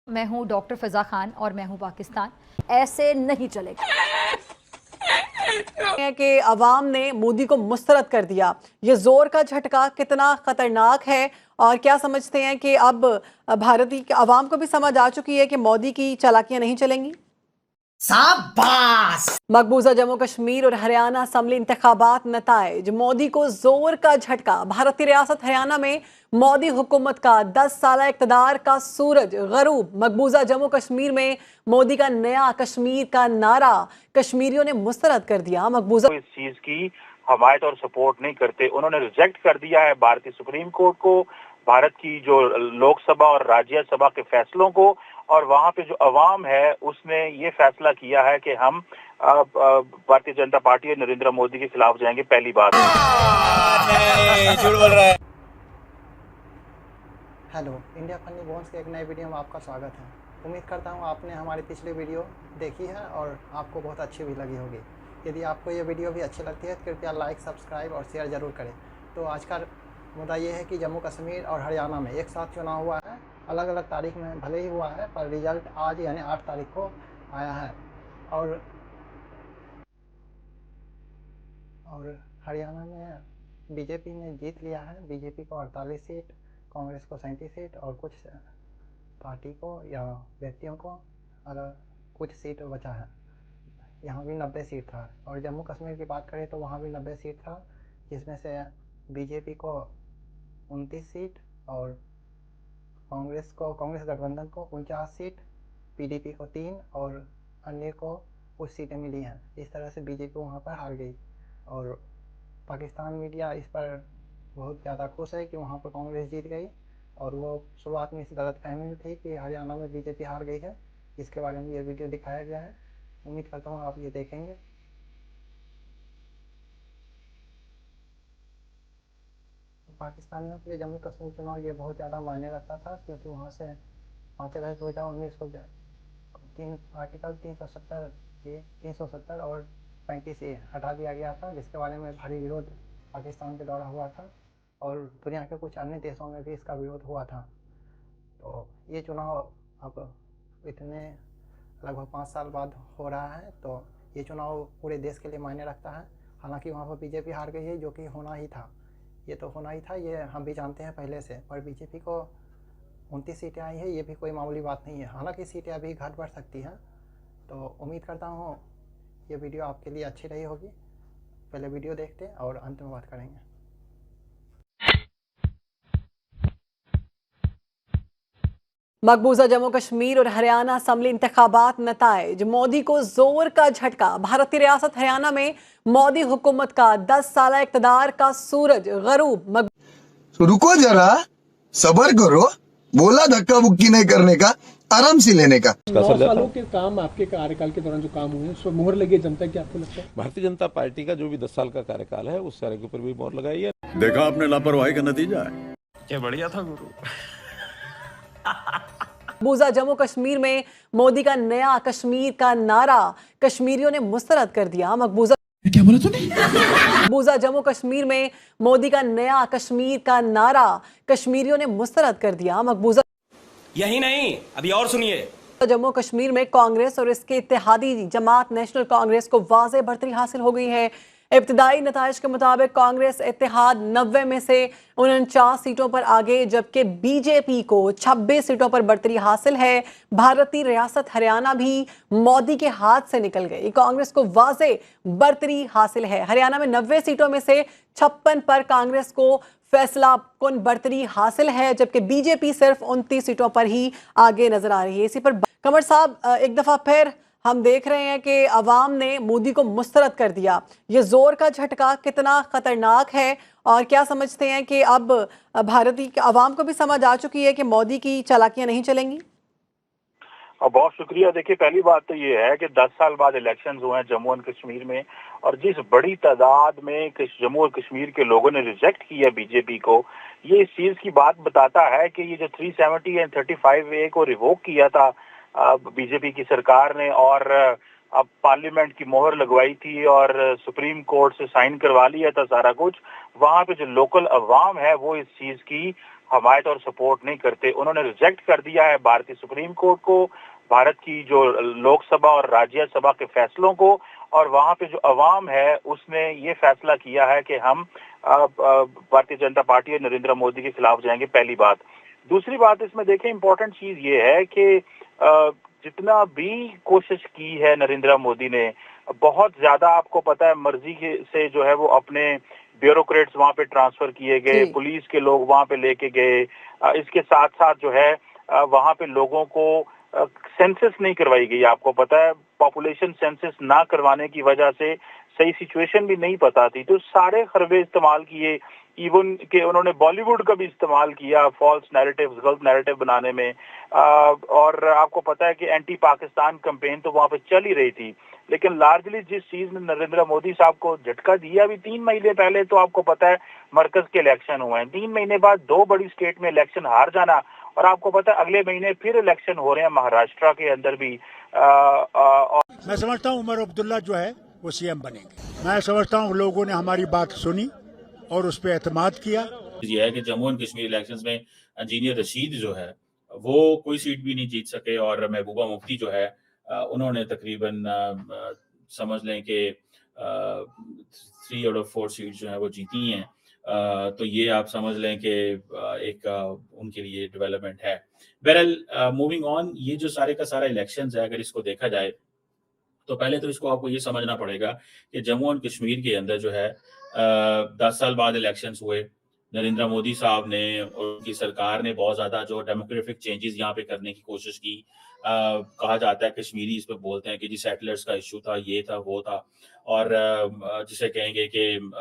मैं हूं डॉक्टर फिजा खान और मैं हूं पाकिस्तान। ऐसे नहीं चलेगा। कि अवाम ने मोदी को मुस्तरद कर दिया। ये जोर का झटका कितना खतरनाक है और क्या समझते हैं कि अब भारतीय अवाम को भी समझ आ चुकी है कि मोदी की चालाकियां नहीं चलेंगी। शाबाश। मकबूजा जम्मू कश्मीर और हरियाणा असम्बली इंतखाबात नताइज, मोदी को जोर का झटका। भारतीय रियासत हरियाणा में मोदी हुकूमत का 10 साल इक़्तिदार का सूरज गरूब। मकबूजा जम्मू कश्मीर में मोदी का नया कश्मीर का नारा कश्मीरियों ने मुस्तरद कर दिया। मकबूजा इस चीज की हमायत और सपोर्ट नहीं करते, उन्होंने रिजेक्ट कर दिया है भारतीय सुप्रीम कोर्ट को, भारत की जो लोकसभा और राज्यसभा के फैसलों को, और वहां पे जो अवाम है उसने ये फैसला किया है कि हम भारतीय जनता पार्टी और नरेंद्र मोदी के खिलाफ जाएंगे। पहली बात। झूठ बोल रहा है। हेलो, इंडिया फनी बोन्स के एक नए वीडियो में आपका स्वागत है। उम्मीद करता हूँ आपने हमारी पिछली वीडियो देखी है और आपको बहुत अच्छी भी लगी होगी। यदि आपको ये वीडियो भी अच्छी लगती है तो कृपया लाइक, सब्सक्राइब और शेयर ज़रूर करें। तो आज का मुद्दा ये है कि जम्मू कश्मीर और हरियाणा में एक साथ चुनाव हुआ है। अलग अलग तारीख में भले ही हुआ है पर रिज़ल्ट आज यानी 8 तारीख को आया है। और हरियाणा में बीजेपी ने जीत लिया है। बीजेपी को 48 सीट, कांग्रेस को 37 सीट और कुछ पार्टी को या व्यक्तियों को अगर कुछ सीट बचा है। यहाँ भी 90 सीट था। और जम्मू कश्मीर की बात करें तो वहाँ भी 90 सीट था, जिसमें से बीजेपी को 29 सीट और कांग्रेस गठबंधन को 49 सीट, पीडीपी को 3 और अन्य को कुछ सीटें मिली हैं। इस तरह से बीजेपी वहाँ पर हार गई। और पाकिस्तान मीडिया इस पर बहुत ज़्यादा खुश है कि वहाँ पर कांग्रेस जीत गई, और वो शुरुआत में इस गलतफहमी में थी कि हरियाणा में बीजेपी हार गई है। इसके बारे में ये वीडियो दिखाया गया है। उम्मीद करता हूँ आप ये देखेंगे। पाकिस्तान में अपने जम्मू कश्मीर चुनाव ये बहुत ज़्यादा मायने रखता था, क्योंकि वहाँ से 5 अगस्त 2019 को आर्टिकल 370 और 35 ए हटा दिया गया था, जिसके बारे में भारी विरोध पाकिस्तान के द्वारा हुआ था और दुनिया के कुछ अन्य देशों में भी इसका विरोध हुआ था। तो ये चुनाव अब इतने लगभग 5 साल बाद हो रहा है, तो ये चुनाव पूरे देश के लिए मायने रखता है। हालांकि वहाँ पर बीजेपी हार गई है, जो कि होना ही था। ये तो होना ही था, ये हम भी जानते हैं पहले से। पर बीजेपी को 29 सीटें आई है, ये भी कोई मामूली बात नहीं है। हालांकि सीटें अभी घट बढ़ सकती हैं। तो उम्मीद करता हूँ ये वीडियो आपके लिए अच्छी रही होगी। पहले वीडियो देखते हैं और अंत में बात करेंगे। मकबूजा जम्मू कश्मीर और हरियाणा असम्बली इंतखाबात नताइज, मोदी को जोर का झटका। भारतीय रियासत हरियाणा में मोदी हुकूमत का 10 साल इक़्तिदार का सूरज गरूब। रुको जरा, सबर करो। बोला धक्का बुक्की नहीं करने का, आराम से लेने का। 9 सालों के काम, आपके कार्यकाल के दौरान जो काम हुए हैं उस पर मोहर लगी है जनता की, आपको लगता है? भारतीय जनता पार्टी का जो भी 10 साल का कार्यकाल है उस सारे के ऊपर भी मोहर लगाई है। देखा आपने लापरवाही का नतीजा है। क्या बढ़िया था गुरु। मकबूजा जम्मू कश्मीर में मोदी का नया कश्मीर का नारा कश्मीरियों ने मुस्तरद कर दिया। क्या बोला तूने? मकबूजा जम्मू कश्मीर में मोदी का नया कश्मीर का नारा कश्मीरियों ने मुस्तरद कर दिया। मकबूजा यही नहीं, अभी और सुनिए। जम्मू कश्मीर में कांग्रेस और इसके इत्तेहादी जमात नेशनल कांग्रेस को वाज़ेह बढ़तरी हासिल हो गई है। इब्तदाई नताइज के मुताबिक कांग्रेस इत्तेहाद 90 में से 49 सीटों पर आगे, जबकि बीजेपी को 26 सीटों पर बढ़तरी हासिल है। भारतीय रियासत हरियाणा भी मोदी के हाथ से निकल गई। कांग्रेस को वाज़ेह बढ़तरी हासिल है। हरियाणा में 90 सीटों में से 56 पर कांग्रेस को फैसला कुन बढ़तरी हासिल है, जबकि बीजेपी सिर्फ 29 सीटों पर ही आगे नजर आ रही है। इसी पर कमर साहब, एक दफा फिर हम देख रहे हैं कि अवाम ने मोदी को मुस्तरद कर दिया। ये जोर का झटका कितना खतरनाक है और क्या समझते हैं कि अब भारतीय अवाम को भी समझ आ चुकी है कि मोदी की चालाकियां नहीं चलेंगी। बहुत शुक्रिया। देखिए, पहली बात तो ये है कि 10 साल बाद इलेक्शन हुए हैं जम्मू एंड कश्मीर में, और जिस बड़ी तादाद में जम्मू और कश्मीर के लोगों ने रिजेक्ट किया बीजेपी को, ये इस चीज की बात बताता है कि ये जो 370 एंड 35A को रिवोक किया था बीजेपी की सरकार ने, और अब पार्लियामेंट की मोहर लगवाई थी और सुप्रीम कोर्ट से साइन करवा लिया था सारा कुछ, वहां पे जो लोकल अवाम है वो इस चीज की हमायत और सपोर्ट नहीं करते। उन्होंने रिजेक्ट कर दिया है भारतीय सुप्रीम कोर्ट को, भारत की जो लोकसभा और राज्यसभा के फैसलों को, और वहां पे जो अवाम है उसने ये फैसला किया है कि हम भारतीय जनता पार्टी और नरेंद्र मोदी के खिलाफ जाएंगे, पहली बात। दूसरी बात इसमें देखें, इम्पोर्टेंट चीज ये है कि जितना भी कोशिश की है नरेंद्र मोदी ने, बहुत ज्यादा आपको पता है मर्जी से जो है वो अपने ब्यूरोक्रेट्स वहां पे ट्रांसफर किए गए, पुलिस के लोग वहां पे लेके गए, इसके साथ साथ जो है वहां पे लोगों को सेंसस नहीं करवाई गई। आपको पता है पॉपुलेशन सेंसस ना करवाने की वजह से सही सिचुएशन भी नहीं पता थी, तो सारे खरबे इस्तेमाल किए, इवन के उन्होंने बॉलीवुड का भी इस्तेमाल किया फॉल्स नैरेटिव्स, गलत नैरेटिव बनाने में। और आपको पता है कि एंटी पाकिस्तान कैंपेन तो वहां पे चल ही रही थी, लेकिन लार्जली जिस चीज में नरेंद्र मोदी साहब को झटका दिया अभी 3 महीने पहले, तो आपको पता है मरकज के इलेक्शन हुए हैं, 3 महीने बाद 2 बड़ी स्टेट में इलेक्शन हार जाना, और आपको पता है अगले महीने फिर इलेक्शन हो रहे हैं महाराष्ट्र के अंदर भी। मैं समझता हूँ उमर अब्दुल्ला जो है वो सीएम बनेंगे। मैं समझता हूँ लोगों ने हमारी बात सुनी और उस पर एतमाद किया। ये है कि जम्मू एंड कश्मीर इलेक्शंस में इंजीनियर रशीद जो है वो कोई सीट भी नहीं जीत सके, और महबूबा मुफ्ती जो है उन्होंने तकरीबन समझ लें कि 3 out of 4 सीट जो है वो जीती हैं। तो ये आप समझ लें कि एक उनके लिए डेवलपमेंट है। बहरहाल मूविंग ऑन, ये जो सारे का सारा इलेक्शंस है, अगर इसको देखा जाए तो पहले तो इसको आपको ये समझना पड़ेगा कि जम्मू एंड कश्मीर के अंदर जो है 10 साल बाद इलेक्शंस हुए, नरेंद्र मोदी साहब ने और उनकी सरकार ने बहुत ज्यादा जो डेमोग्राफिक चेंजेस यहाँ पे करने की कोशिश की। कहा जाता है कश्मीरी इस पे बोलते हैं कि जी सेटलर्स का इशू था, ये था, वो था, और जिसे कहेंगे कि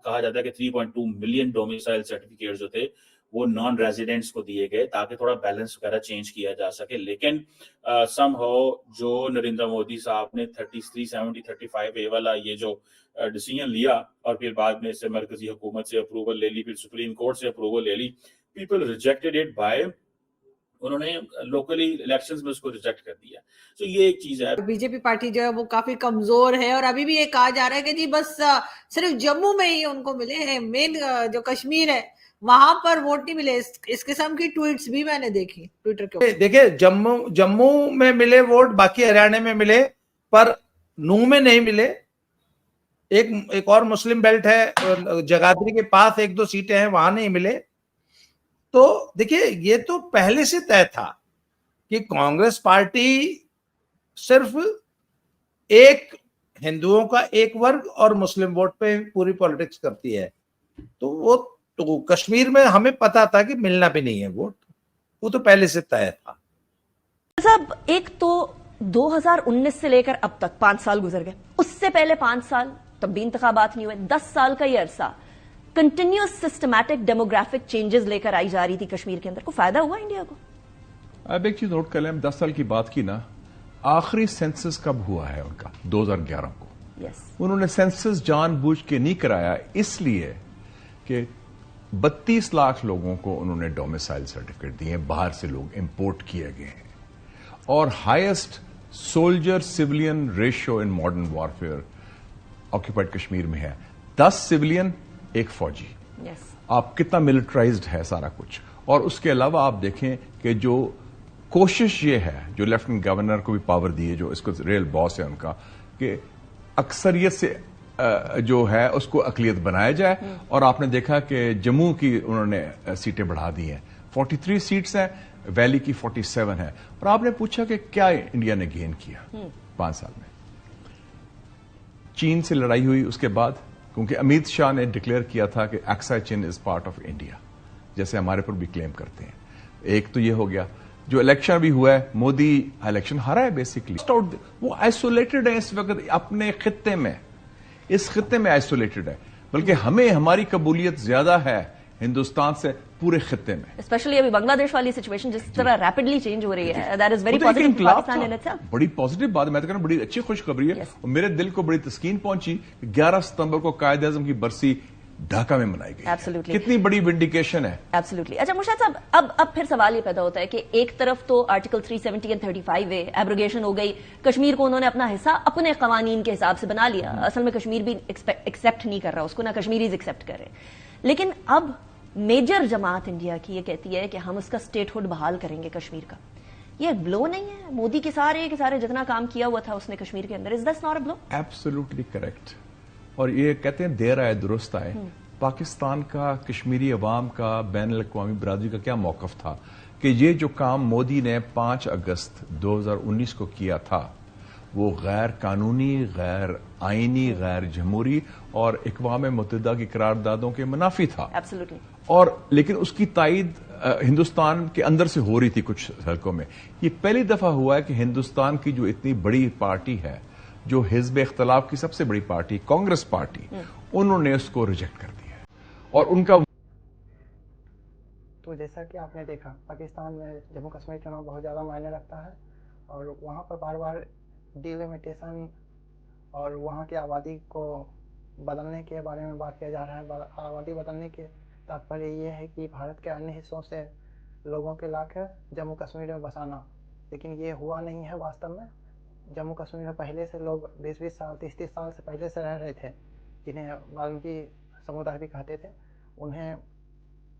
कहा जाता है कि 3.2 मिलियन डोमिसाइल सर्टिफिकेट जो थे वो नॉन रेजिडेंट्स को दिए गए ताकि थोड़ा बैलेंस वगैरह चेंज किया जा सके। लेकिन समहाउ जो नरेंद्र मोदी साहब ने 3370-35A वाला ये जो डिसीजन लिया और फिर बाद में इससे मरकजी हुकूमत से अप्रूवल ले ली, फिर सुप्रीम कोर्ट से अप्रूवल ले ली, पीपल रिजेक्टेड इट बाय, उन्होंने लोकली इलेक्शंस में उसको रिजेक्ट कर दिया। तो ये एक चीज है। बीजेपी पार्टी जो है वो काफी कमजोर है, और अभी भी ये कहा जा रहा है कि जी बस सिर्फ जम्मू में ही उनको मिले हैं, मेन जो कश्मीर है वहां पर वोट नहीं मिले। इस किस्म की ट्वीट्स भी मैंने देखी ट्विटर के ऊपर। देखिए जम्मू में मिले वोट, बाकी हरियाणा में मिले, पर नूह में नहीं मिले। एक और मुस्लिम बेल्ट है जगाधरी के पास, 1-2 सीटें हैं, वहां नहीं मिले। तो देखिए ये तो पहले से तय था कि कांग्रेस पार्टी सिर्फ एक हिंदुओं का एक वर्ग और मुस्लिम वोट पे पूरी पॉलिटिक्स करती है। तो कश्मीर में हमें पता था कि मिलना भी नहीं है वोट, वो तो पहले से तय था। साहब एक तो 2019 से लेकर अब तक 5 साल गुजर गए, उससे पहले 5 साल तब भी इंतखाबात नहीं हुए। 10 साल का ये अरसा कंटिन्यूअस सिस्टमैटिक डेमोग्राफिक चेंजेस लेकर आई जा रही थी कश्मीर के अंदर। को फायदा हुआ इंडिया को? अब एक चीज नोट कर लें, हम 10 साल की बात की ना, आखिरी सेंसस कब हुआ है उनका? 2011 को। उन्होंने सेंसस जानबूझ के नहीं कराया, इसलिए कि 32 लाख लोगों को उन्होंने डोमिसाइल सर्टिफिकेट दिए, बाहर से लोग इंपोर्ट किए गए हैं, और highest soldier civilian ratio in modern warfare occupied Kashmir में है। 10 सिविलियन, 1 फौजी। आप कितना मिलिटराइज्ड है सारा कुछ। और उसके अलावा आप देखें कि जो कोशिश ये है, जो लेफ्टिनेंट गवर्नर को भी पावर दी है, जो इसको रियल बॉस है उनका, कि अक्सरियत से जो है उसको अकलियत बनाया जाए। और आपने देखा कि जम्मू की उन्होंने सीटें बढ़ा दी हैं, 43 सीट्स हैं, वैली की 47 है। और आपने पूछा कि क्या इंडिया ने गेन किया 5 साल में? चीन से लड़ाई हुई उसके बाद, क्योंकि अमित शाह ने डिक्लेयर किया था कि एक्साई चीन इज पार्ट ऑफ इंडिया, जैसे हमारे पर भी क्लेम करते हैं। एक तो ये हो गया। जो इलेक्शन भी हुआ है, मोदी इलेक्शन हारा है बेसिकली, वो आइसोलेटेड है इस वक्त अपने खित्ते में, इस खित्ते में आइसोलेटेड है। बल्कि हमें हमारी कबूलियत ज्यादा है हिंदुस्तान से पूरे खित्ते में। स्पेशली अभी बांग्लादेश वाली सिचुएशन जिस तरह रैपिडली चेंज हो रही है, that is very positive for Pakistan in itself. बड़ी पॉजिटिव बात है, मैं तो कह रहा हूं बड़ी अच्छी खुशखबरी है। और मेरे दिल को बड़ी तस्कीन पहुंची कि 11 सितंबर को कायद-ए-आज़म की बरसी ढाका में मनाई गई। Absolutely. कितनी बड़ी विंडिकेशन है। एब्सोल्युटली। अच्छा मुर्शद साहब, अब फिर सवाल ये पैदा होता है कि एक तरफ तो आर्टिकल 370 एंड 35 है, एब्रोगेशन हो गई, कश्मीर को उन्होंने अपना हिस्सा अपने कवानीन के हिसाब से बना लिया। असल में कश्मीर भी एक्सेप्ट नहीं कर रहा उसको, ना कश्मीरीज एक्सेप्ट कर रहे। लेकिन अब मेजर जमात इंडिया की ये कहती है कि हम उसका स्टेटहुड बहाल करेंगे कश्मीर का। ये ब्लो नहीं है? मोदी के सारे जितना काम किया हुआ था उसने कश्मीर के अंदर, is that not a blow? Absolutely correct. और ये कहते हैं देर आए दुरुस्त आए। पाकिस्तान का, कश्मीरी अवाम का, बैन अल-अक़वामी बरादरी का क्या मौकफ था कि ये जो काम मोदी ने 5 अगस्त 2019 को किया था वो गैर कानूनी, गैर आईनी, गैर जमहूरी और अक़वाम मुत्तहिदा की करारदादों के मुनाफी था। एब्सोल्युटली। और लेकिन उसकी तायद हिंदुस्तान के अंदर से हो रही थी कुछ हलकों में। ये पहली दफा हुआ है कि हिंदुस्तान की जो इतनी बड़ी पार्टी है, जो हिज़्ब इख्तिलाफ की सबसे बड़ी पार्टी कांग्रेस पार्टी, उन्होंने उसको रिजेक्ट कर दिया और उनका। तो जैसा कि आपने देखा, पाकिस्तान में जम्मू कश्मीर चुनाव बहुत ज़्यादा मायने रखता है और वहाँ पर बार बार डिलिमिटेशन और वहाँ की आबादी को बदलने के बारे में बात किया जा रहा है। आबादी बदलने के तात्पर्य ये है कि भारत के अन्य हिस्सों से लोगों के लाकर जम्मू कश्मीर में बसाना, लेकिन ये हुआ नहीं है वास्तव में। जम्मू कश्मीर में पहले से लोग 20-20 साल, 30-30 साल से पहले से रह रहे थे, जिन्हें वाल्मीकि समुदाय भी कहते थे। उन्हें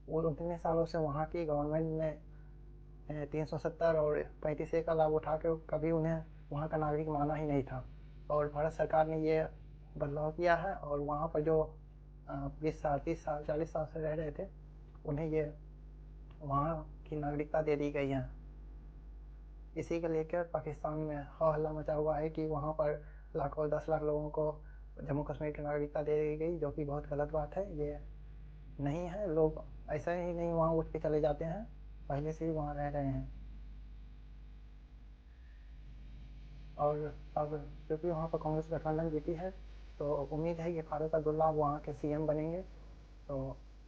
उतने सालों से वहाँ की गवर्नमेंट ने 370 और 35A का लाभ उठा के कभी उन्हें वहाँ का नागरिक माना ही नहीं था। और भारत सरकार ने ये बदलाव किया है और वहाँ पर जो 20 साल, 30 साल, 40 साल से रह रहे थे, उन्हें ये वहाँ की नागरिकता दे दी गई है। इसी को लेकर पाकिस्तान में हल्ला मचा हुआ है कि वहाँ पर लाखों 10 लाख लोगों को जम्मू कश्मीर की नागरिकता दे दी गई, जो कि बहुत गलत बात है। ये नहीं है, लोग ऐसा ही नहीं वहाँ उठ के चले जाते हैं, पहले से ही वहाँ रह रहे हैं। और अब क्योंकि वहाँ पर कांग्रेस गठबंधन जीती है तो उम्मीद है कि फारूक अब्दुल्ला वहाँ के CM बनेंगे। तो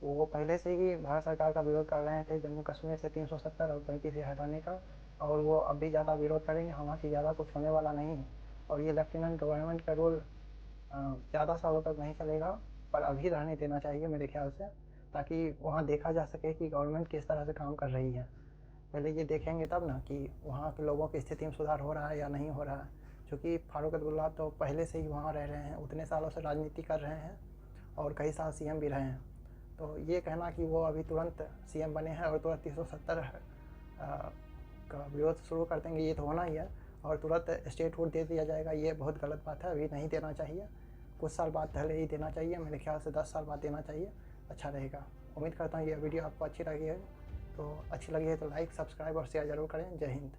वो पहले से ही भारत सरकार का विरोध कर रहे थे जम्मू कश्मीर से 370 और 35 हटाने का, और वो अब भी ज़्यादा विरोध करेंगे। हमारी ज़्यादा कुछ होने वाला नहीं है और ये लेफ्टिनेंट गवर्नमेंट का रोल ज़्यादा सालों तक नहीं चलेगा, पर अभी रहने देना चाहिए मेरे ख्याल से, ताकि वहाँ देखा जा सके कि गवर्नमेंट किस तरह से काम कर रही है। पहले ये देखेंगे तब ना कि वहाँ के लोगों की स्थिति में सुधार हो रहा है या नहीं हो रहा है। क्योंकि फारूक अब्दुल्ला तो पहले से ही वहाँ रह रहे हैं, उतने सालों से राजनीति कर रहे हैं और कई साल CM भी रहे हैं। तो ये कहना कि वो अभी तुरंत CM बने हैं और तुरंत 370 का विरोध शुरू कर देंगे, ये तो होना ही है, और तुरंत स्टेटहुड दे दिया जाएगा, ये बहुत गलत बात है। अभी नहीं देना चाहिए, कुछ साल बाद पहले ही देना चाहिए। मेरे ख्याल से 10 साल बाद देना चाहिए, अच्छा रहेगा। उम्मीद करता हूँ ये वीडियो आपको अच्छी लगी है, तो अच्छी लगी है तो लाइक, सब्सक्राइब और शेयर ज़रूर करें। जय हिंद।